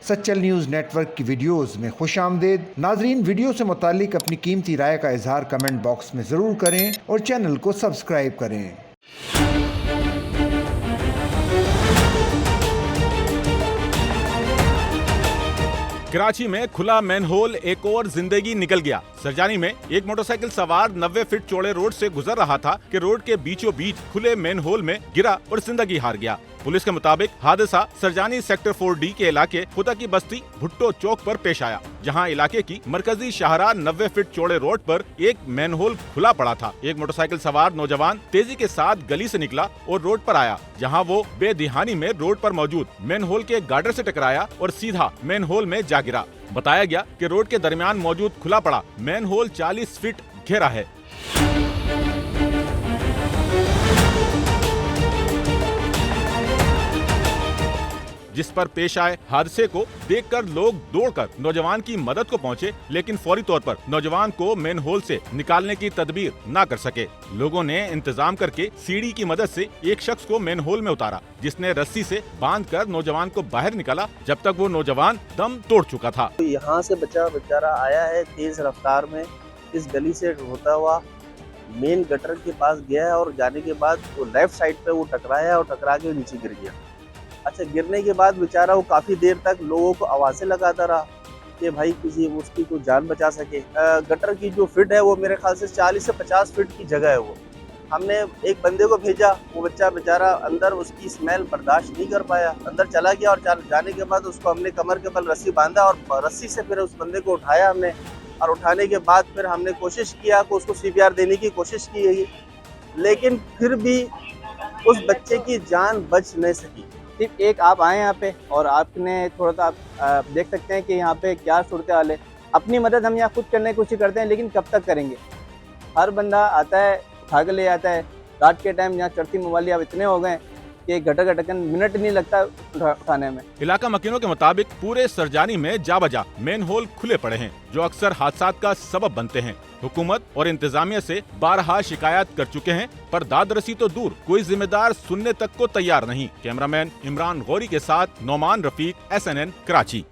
Sachal news network की videos में खुशामदीद। नाजरीन, वीडियो से मुतालिक अपनी कीमती राय का इजहार कमेंट बॉक्स में ज़रूर करें और चैनल को सब्सक्राइब करें। कराची में खुला मैनहोल एक और जिंदगी निकल गया। सरजानी में एक मोटरसाइकिल सवार 90 फीट चौड़े रोड से गुजर रहा था कि रोड के बीचों बीच खुले मैनहोल में गिरा और जिंदगी हार गया। पुलिस के मुताबिक हादसा सरजानी सेक्टर 4D के इलाके खुदा की बस्ती भुट्टो चौक पर पेश आया, जहां इलाके की मरकजी शाहराह 90 फीट चौड़े रोड पर एक मैनहोल खुला पड़ा था। एक मोटरसाइकिल सवार नौजवान तेजी के साथ गली से निकला और रोड पर आया, जहां वो बेदिहानी में रोड पर मौजूद मैनहोल के गार्डर से टकराया और सीधा मैनहोल में जा गिरा। बताया गया कि रोड के दरमियान मौजूद खुला पड़ा मैनहोल 40 फीट गहरा है। जिस पर पेश आए हादसे को देखकर लोग दौड़कर नौजवान की मदद को पहुंचे, लेकिन फौरी तौर पर नौजवान को मैनहोल से निकालने की तदबीर न कर सके। लोगों ने इंतजाम करके सीढ़ी की मदद से एक शख्स को मैनहोल में उतारा, जिसने रस्सी से बांधकर नौजवान को बाहर निकाला, जब तक वो नौजवान दम तोड़ चुका था। यहाँ से बच्चा बेचारा आया है तेज रफ्तार में, इस गली से होता हुआ मेन गटर के पास गया है और जाने के बाद वो लेफ्ट साइड पे वो टकराया और टकरा के नीचे गिर गया। अच्छा, गिरने के बाद बेचारा वो काफ़ी देर तक लोगों को आवाज़ें लगाता रहा कि भाई किसी उसकी कोई जान बचा सके। गटर की जो फिट है वो मेरे ख्याल से 40 से 50 फीट की जगह है। वो हमने एक बंदे को भेजा, वो बच्चा बेचारा अंदर उसकी स्मेल बर्दाश्त नहीं कर पाया, अंदर चला गया और जाने के बाद उसको हमने कमर के बल रस्सी बांधा और रस्सी से फिर उस बंदे को उठाया हमने, और उठाने के बाद फिर हमने कोशिश किया कि उसको CPR देने की कोशिश की है, लेकिन फिर भी उस बच्चे की जान बच नहीं सकी। सिर्फ एक आप आए यहाँ पे और आपने थोड़ा सा आप देख सकते हैं कि यहाँ पे क्या सूरत हाल है। अपनी मदद हम यहाँ खुद करने की कोशिश करते हैं, लेकिन कब तक करेंगे। हर बंदा आता है, उठा के ले आता है। रात के टाइम यहाँ चढ़ती मोबाइल अब इतने हो गए कि घटक मिनट नहीं लगता उठाने में। इलाका मकीनों के मुताबिक पूरे सरजानी में जा बजा मैनहोल खुले पड़े हैं, जो अक्सर हादसात का सबब बनते हैं। हुकूमत और इंतजामिया से बारहा शिकायत कर चुके हैं, पर दादरसी तो दूर, कोई जिम्मेदार सुनने तक को तैयार नहीं। कैमरामैन इमरान गौरी के साथ नौमान रफीक, SNN कराची।